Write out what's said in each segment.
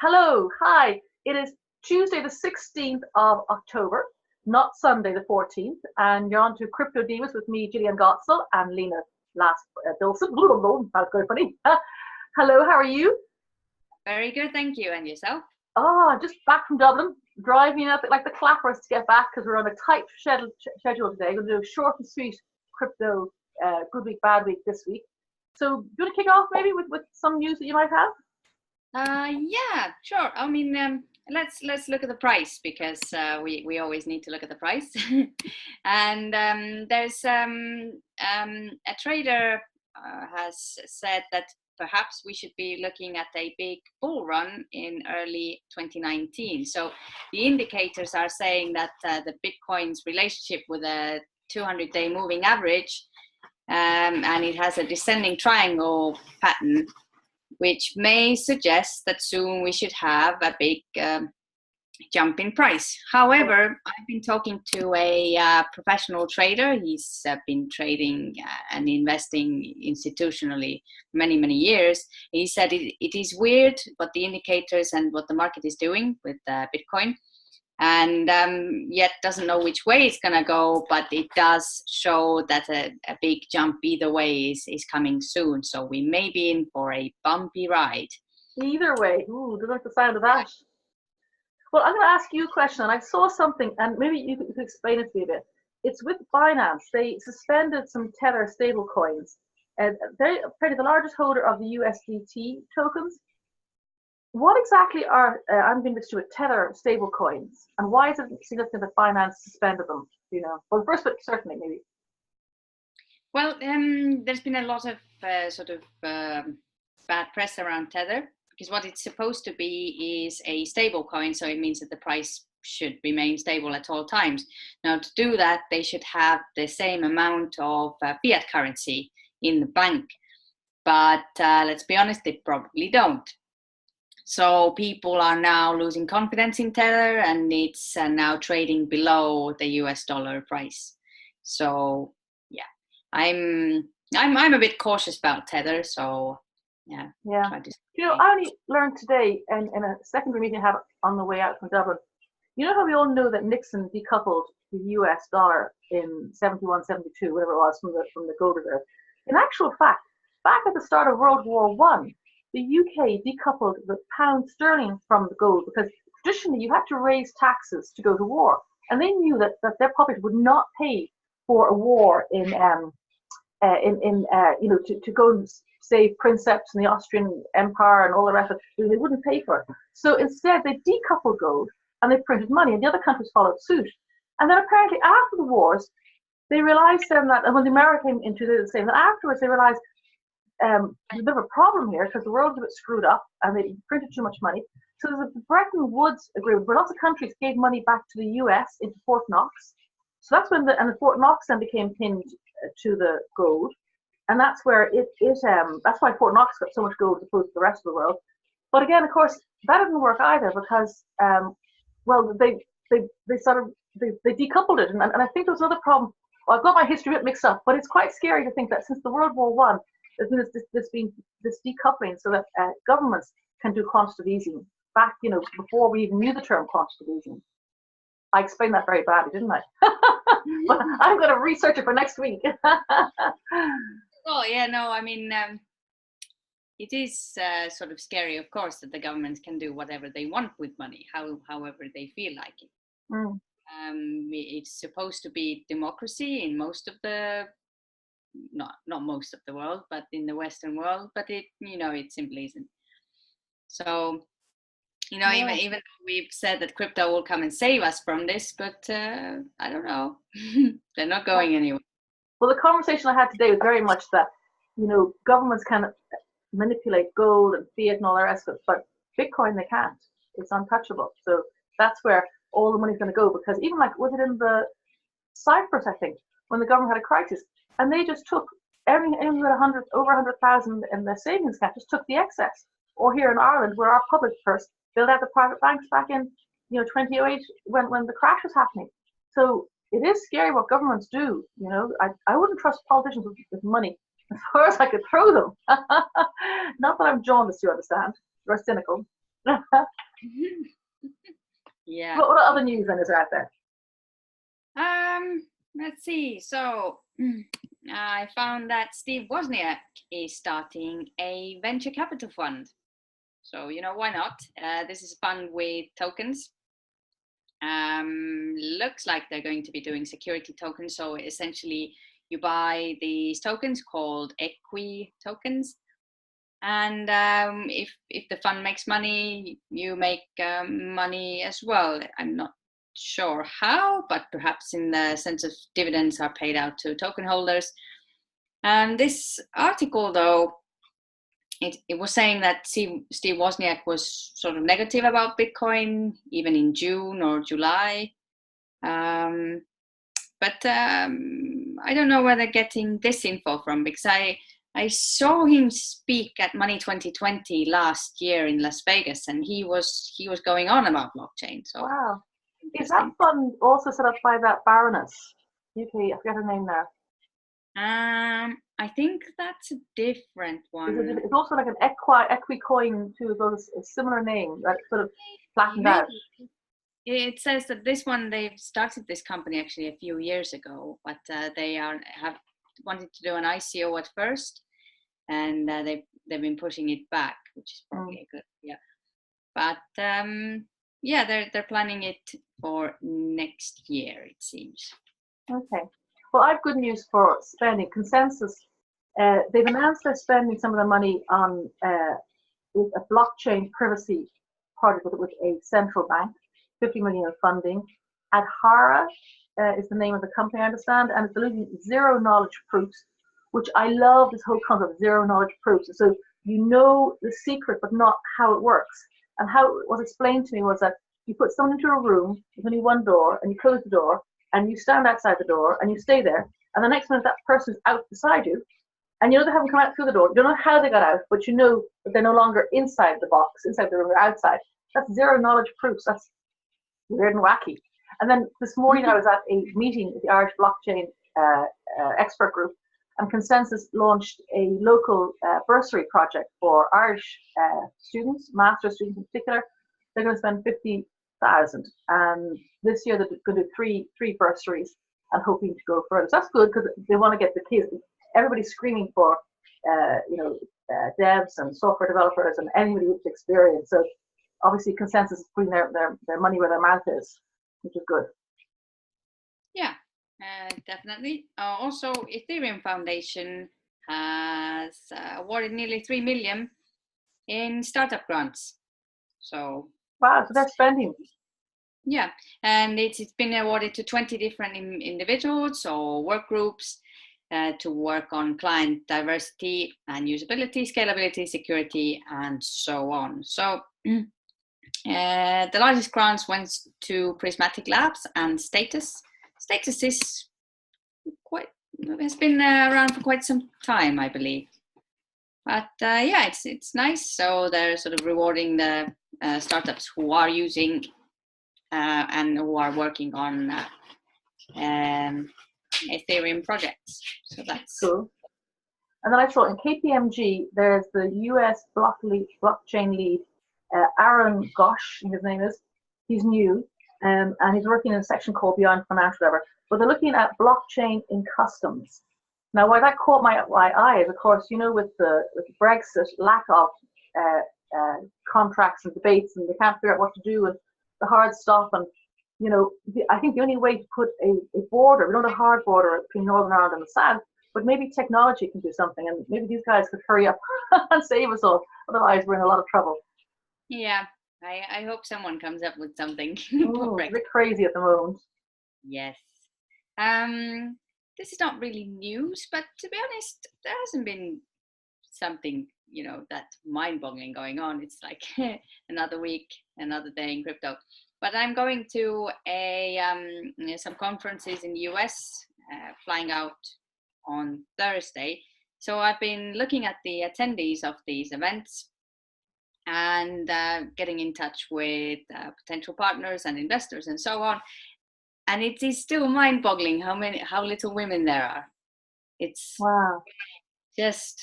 Hello, hi. It is Tuesday, the 16th of October, not Sunday, the 14th, and you're on to Crypto Divas with me, Gillian Gotzel, and Lena Last Bilson. That's very funny. Hello, how are you? Very good, thank you. And yourself? Oh, just back from Dublin, driving up like the clappers to get back because we're on a tight schedule today. We're going to do a short and sweet crypto good week, bad week this week. So, do you want to kick off maybe with some news that you might have? Yeah, sure. I mean, let's look at the price because we always need to look at the price. And there's a trader has said that perhaps we should be looking at a big bull run in early 2019. So the indicators are saying that the Bitcoin's relationship with a 200-day moving average, and it has a descending triangle pattern, which may suggest that soon we should have a big jump in price. However, I've been talking to a professional trader. He's been trading and investing institutionally many, many years. He said it is weird what the indicators and what the market is doing with Bitcoin, and yet doesn't know which way it's going to go, but it does show that a big jump either way is coming soon. So we may be in for a bumpy ride. Either way. Ooh, don't like the sound of that. Well, I'm going to ask you a question, and I saw something, and maybe you could explain it to me a bit. It's with Binance. They suspended some Tether stable coins. They're apparently the largest holder of the USDT tokens. What exactly are, I'm being interested with Tether stable coins, and why is it significant that Binance suspended them? You know, well, first, but certainly, maybe. Well, there's been a lot of bad press around Tether, because what it's supposed to be is a stable coin, so it means that the price should remain stable at all times. Now, to do that, they should have the same amount of fiat currency in the bank, but let's be honest, they probably don't. So people are now losing confidence in Tether, and it's now trading below the US dollar price. So yeah, I'm a bit cautious about Tether. So yeah. You know, I only learned today in a secondary meeting I had on the way out from Dublin. You know how we all know that Nixon decoupled the US dollar in 71, 72, whatever it was, from the gold reserve. In actual fact, back at the start of World War I, the UK decoupled the pound sterling from the gold because traditionally you had to raise taxes to go to war, and they knew that their public would not pay for a war in to go and save princeps and the Austrian Empire and all the rest of it. They wouldn't pay for it. So instead they decoupled gold and they printed money, and the other countries followed suit. And then apparently after the wars, they realized then that, and when the America came into the same, that afterwards they realized there's a bit of a problem here because the world's a bit screwed up and they printed too much money. So there's a Bretton Woods agreement where lots of countries gave money back to the US into Fort Knox. So that's when the Fort Knox then became pinned to the gold. And that's where that's why Fort Knox got so much gold as opposed to the rest of the world. But again, of course, that didn't work either because, they decoupled it. And I think there was another problem. Well, I've got my history a bit mixed up, but it's quite scary to think that since the World War I, there's been this decoupling so that governments can do quantitative easing. Back, before we even knew the term quantitative easing. I explained that very badly, didn't I? But I'm going to research it for next week. Oh yeah, no, I mean, it is sort of scary, of course, that the governments can do whatever they want with money, however they feel like it. Mm. It's supposed to be democracy in most of the, not most of the world, but in the Western world, but it simply isn't. So, even though we've said that crypto will come and save us from this, but I don't know. They're not going anywhere. Well, the conversation I had today was very much that, governments can manipulate gold and fiat and all the rest of it, but Bitcoin, they can't. It's untouchable. So that's where all the money's going to go, because even was it in the Cyprus, I think, when the government had a crisis, and they just took anyone who had over 100,000 in their savings account, just took the excess. Or here in Ireland, where our public purse built out the private banks back in 2008 when the crash was happening. So it is scary what governments do. I wouldn't trust politicians with money as far as I could throw them. Not that I'm jaundiced, you understand. You're cynical. Yeah. What other news then is out there? Let's see. So I found that Steve Wozniak is starting a venture capital fund. So, why not? This is a fund with tokens. Looks like they're going to be doing security tokens. So essentially, you buy these tokens called equi tokens. And if the fund makes money, you make money as well. I'm not sure how, but perhaps in the sense of dividends are paid out to token holders. And this article, though, it was saying that Steve Wozniak was sort of negative about Bitcoin, even in June or July. But I don't know where they're getting this info from, because I saw him speak at Money 2020 last year in Las Vegas, and he was going on about blockchain. So wow, is that fund also set up by that Baroness? UK, I forget her name now. I think that's a different one. It's also like an equicoin too, those a similar name that sort of flattened out. It says that this one, they've started this company actually a few years ago, but they have wanted to do an ICO at first, and they've been pushing it back, which is probably a good, yeah. But yeah, they're planning it for next year, it seems. Okay. Well, I have good news for spending. Consensus, they've announced they're spending some of the money on with a blockchain privacy project with a central bank, 50 million of funding. Adhara is the name of the company, I understand, and it's delivering zero knowledge proofs, which I love this whole concept of zero knowledge proofs. So you know the secret, but not how it works. And how it was explained to me was that you put someone into a room with only one door, and you close the door, and you stand outside the door, and you stay there, and the next minute that person's out beside you, and you know they haven't come out through the door. You don't know how they got out, but you know that they're no longer inside the box, inside the room, they're outside. That's zero knowledge proofs. That's weird and wacky. And then this morning I was at a meeting with the Irish blockchain expert group, and Consensus launched a local bursary project for Irish students, master's students in particular. They're going to spend 50,000, and this year they're going to do three bursaries and hoping to go further. So that's good, because they want to get the kids. Everybody's screaming for devs and software developers and anybody with experience. So obviously Consensus is putting their money where their mouth is, which is good. Yeah, definitely. Also, Ethereum Foundation has awarded nearly 3 million in startup grants. So wow, so they're spending. Yeah, and it's been awarded to 20 different individuals or work groups to work on client diversity and usability, scalability, security, and so on. So the largest grants went to Prismatic Labs and Status. Status is has been around for quite some time, I believe. But yeah, it's nice. So they're sort of rewarding the startups who are using and who are working on Ethereum projects. So that's cool. And then I saw in KPMG, there's the US blockchain lead, Aaron Gosh, his name is. He's new, and he's working in a section called Beyond Financial Whatever. But they're looking at blockchain in customs. Now, why that caught my eye is, of course, with Brexit, lack of contracts and debates, and they can't figure out what to do with the hard stuff. And I think the only way to put a border, we don't have a hard border between Northern Ireland and the South, but maybe technology can do something, and maybe these guys could hurry up and save us all. Otherwise, we're in a lot of trouble. Yeah, I hope someone comes up with something. It's a bit crazy at the moment. Yes. This is not really news, but to be honest, there hasn't been something that mind-boggling going on. It's like another week, another day in crypto. But I'm going to some conferences in the US, flying out on Thursday. So I've been looking at the attendees of these events and getting in touch with potential partners and investors and so on. And it is still mind-boggling how little women there are. It's wow. Just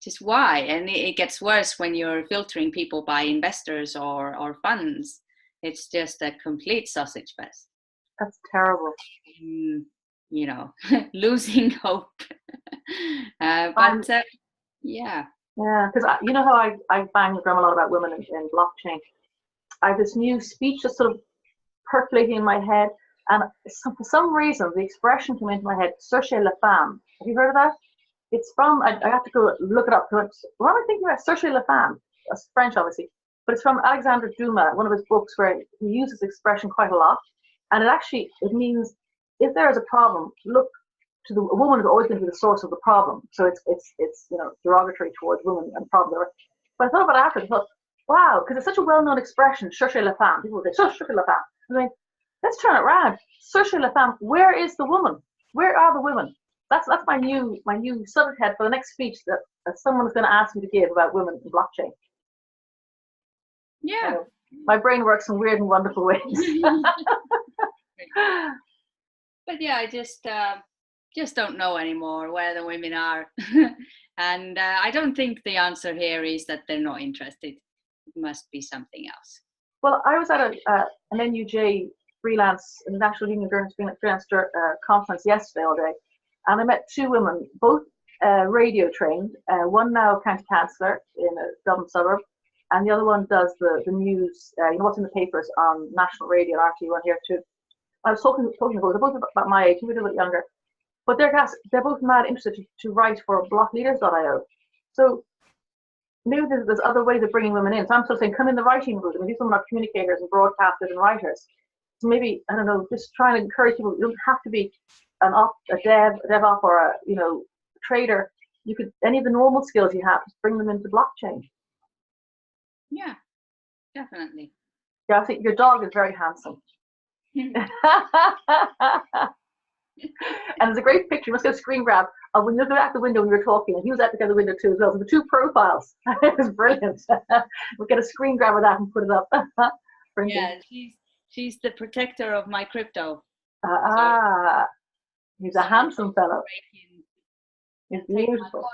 just why? And it gets worse when you're filtering people by investors or funds. It's just a complete sausage fest. That's terrible. You know, losing hope. Yeah. Yeah, because you know how I bang the drum a lot about women in blockchain. I have this new speech that's sort of percolating in my head, and for some reason the expression came into my head, "Cherchez la femme." Have you heard of that? It's from, I have to go look it up. What am I thinking about? "Cherchez la femme." That's French, obviously, but it's from Alexandre Dumas, one of his books where he uses this expression quite a lot, and it means if there is a problem, look to a woman is always going to be the source of the problem. So it's derogatory towards women and problem. But I thought about it after. I thought, wow, because it's such a well-known expression, "Cherchez la femme." People would say, "Cherchez la femme." I mean, let's turn it around. "Cherchez la femme." Where is the woman? Where are the women? That's my new subject head for the next speech that someone is going to ask me to give about women in blockchain. Yeah. My brain works in weird and wonderful ways. But yeah, I just don't know anymore where the women are. And I don't think the answer here is that they're not interested. It must be something else. Well, I was at an NuJ National Union of Journalists freelance conference yesterday all day, and I met two women, both radio trained. One now county councillor in a Dublin suburb, and the other one does the news, what's in the papers on national radio and RT1 here too. I was talking to both, they're both about my age, maybe a little bit younger, but they're both mad interested to write for blockleaders.io. So maybe there's other ways of bringing women in. So I'm sort of saying, come in the writing route. I mean, these women are communicators and broadcasters and writers. So maybe, I don't know, just trying to encourage people. You don't have to be a dev op or a trader. You could, any of the normal skills you have, just bring them into blockchain. Yeah, definitely. Yeah, I think your dog is very handsome. And there's a great picture. You must go screen grab of when you look out the window when you were talking, and he was out the other window too as well. So the two profiles. It was brilliant. We'll get a screen grab of that and put it up. Yeah, she's the protector of my crypto. He's a handsome fellow. He's beautiful.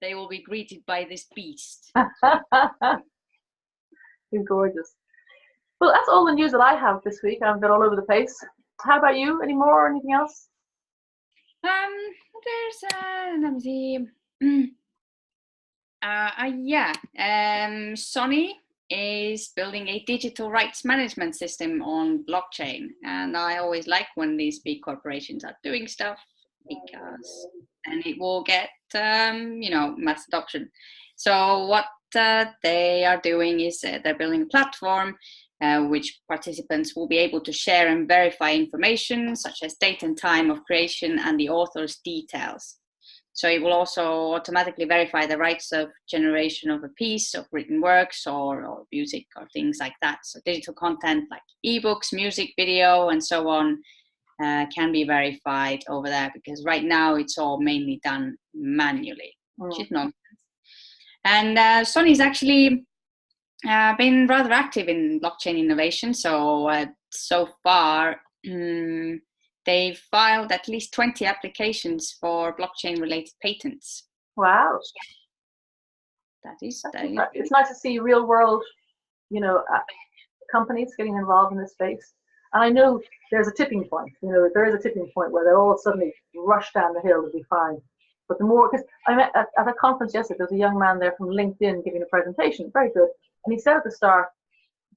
They will be greeted by this beast. He's gorgeous. Well, that's all the news that I have this week. I've been all over the place. How about you? Any more or anything else? There's let me see. Sony is building a digital rights management system on blockchain, and I always like when these big corporations are doing stuff because then it will get mass adoption. So what they are doing is they're building a platform which participants will be able to share and verify information such as date and time of creation and the author's details. So it will also automatically verify the rights of generation of a piece of written works or music or things like that. So digital content like ebooks, music, video, and so on can be verified over there, because right now it's all mainly done manually, which is nonsense. And Sony's actually been rather active in blockchain innovation. So far, they've filed at least 20 applications for blockchain-related patents. Wow. It's nice to see real-world, companies getting involved in this space. And I know there's a tipping point. There is a tipping point where they all suddenly rush down the hill to be fine. But the more, because I met at a conference yesterday, there was a young man there from LinkedIn giving a presentation, very good. And he said at the start,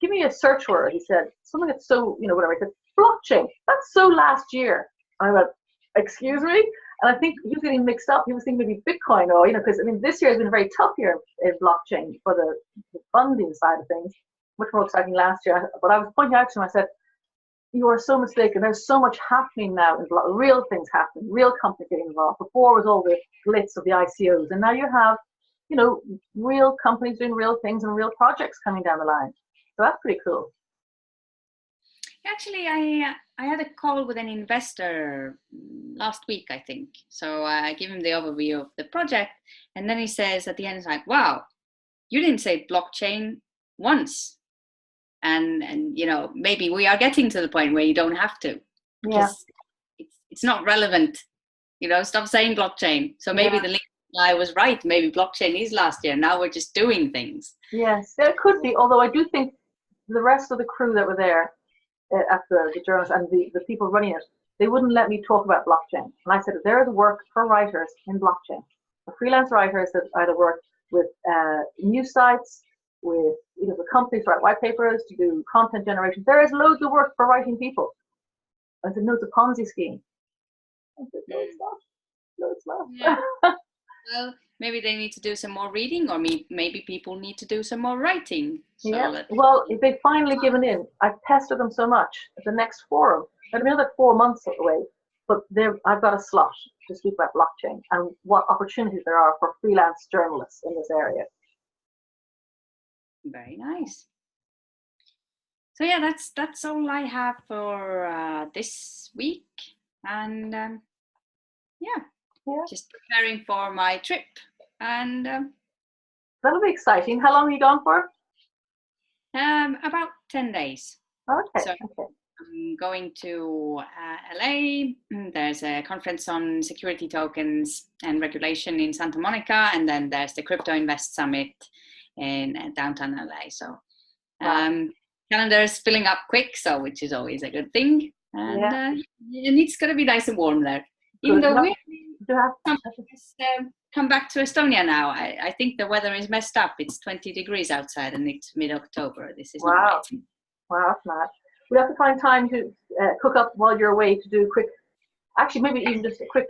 give me a search word. He said, something that's so, whatever. He said, blockchain. That's so last year. And I went, excuse me? And I think he was getting mixed up. He was thinking maybe Bitcoin or, because this year has been a very tough year in blockchain for the funding side of things. Much more exciting last year. But I was pointing out to him, I said, you are so mistaken. There's so much happening now, real things happening, real companies getting involved. Before was all the glitz of the ICOs, and now you have, real companies doing real things and real projects coming down the line. So that's pretty cool. Actually, I had a call with an investor last week, I think. So I gave him the overview of the project, and then he says at the end, it's like, wow, you didn't say blockchain once. And maybe we are getting to the point where you don't have to, because it's not relevant. Stop saying blockchain. So maybe the link I was right. Maybe blockchain is last year. Now we're just doing things. Yes, there could be. Although I do think the rest of the crew that were there at the journalists and the people running it, they wouldn't let me talk about blockchain. And I said there is work for writers in blockchain, for freelance writers that either work with news sites, with the companies to write white papers, to do content generation. There is loads of work for writing people. I said, no, it's a Ponzi scheme. I said, no, it's not. No, it's not. Yeah. Well, maybe they need to do some more reading, or maybe people need to do some more writing. So yeah. Well, if they've finally given in, I've pestered them so much at the next forum. I've been another 4 months away, but I've got a slot to speak about blockchain and what opportunities there are for freelance journalists in this area. Very nice. So yeah, that's all I have for this week, and yeah, just preparing for my trip, and that'll be exciting. How long are you gone for? About 10 days. Okay. So I'm going to LA. There's a conference on security tokens and regulation in Santa Monica, and then there's the Crypto Invest Summit in downtown LA. So calendar's filling up quick, so which is always a good thing. And and it's gonna be nice and warm there. Even though we have come back to Estonia now, I think the weather is messed up. It's 20 degrees outside, and it's mid-October. This is not right. Wow, that's mad. We have to find time to cook up while you're away to do quick. Actually, maybe even just a quick.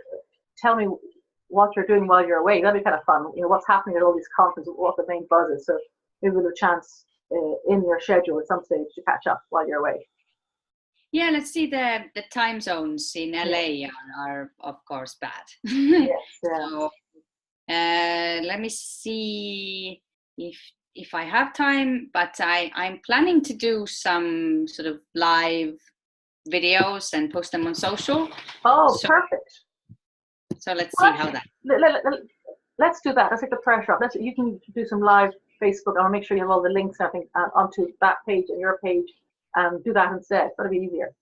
Tell me what you're doing while you're away. That'd be kind of fun. What's happening at all these conferences, what the main buzz is. So maybe we'll have a chance in your schedule at some stage to catch up while you're away. Yeah, let's see. The time zones in LA are of course bad. Yes, so let me see if I have time, but I'm planning to do some sort of live videos and post them on social. Oh, so, perfect. So let's see how that. Let's do that. Let's take the pressure off. You can do some live Facebook. I'll make sure you have all the links, I think, onto that page and your page, and do that instead. That'll be easier.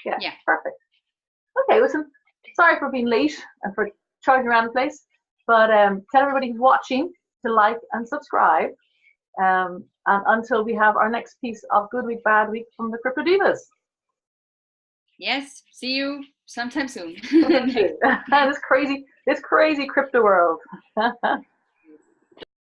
Yeah. Perfect. Okay, listen. Sorry for being late and for charging around the place, but tell everybody who's watching to like and subscribe. And until we have our next piece of Good Week, Bad Week from the Crypto Divas. Yes. See you sometime soon. This crazy crypto world.